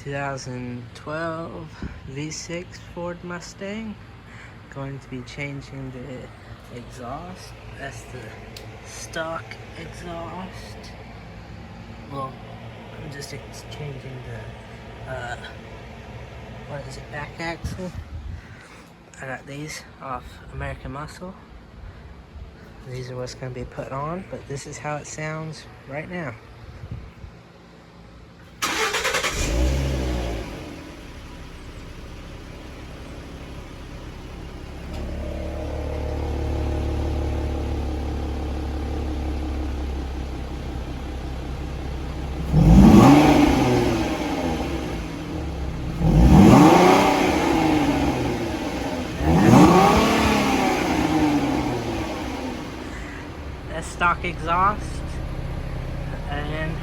2012 V6 Ford Mustang. Going to be changing the exhaust. That's the stock exhaust. Well, I'm just changing the back axle. I got these off American Muscle. These are what's going to be put on, but this is how it sounds right now. That's stock exhaust, and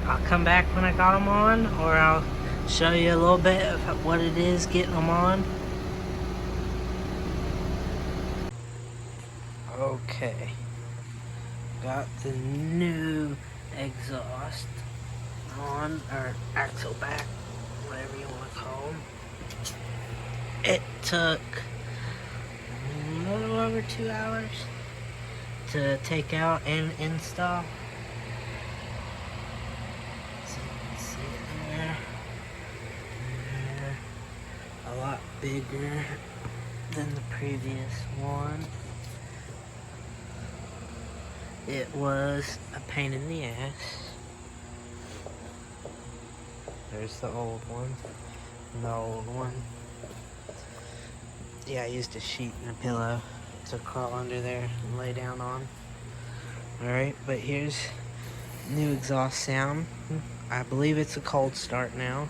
I'll come back when I got them on, or I'll show you a little bit of what it is getting them on. Okay, got the new exhaust on, or axle back, whatever you want to call them. It took a little over 2 hours to take out and install. So you can see it there. A lot bigger than the previous one. It was a pain in the ass. There's the old one and the old one. Yeah, I used a sheet and a pillow to crawl under there and lay down on. Alright, but here's new exhaust sound. I believe it's a cold start now.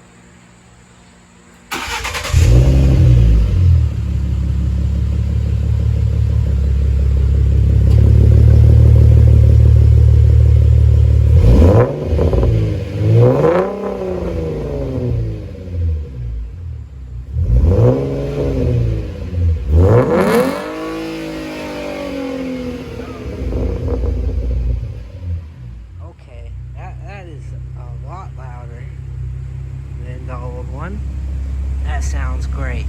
That is a lot louder than the old one. That sounds great.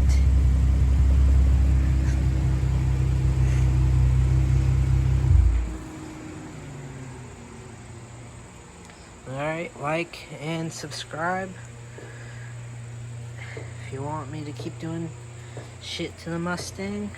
Alright, like and subscribe if you want me to keep doing shit to the Mustang.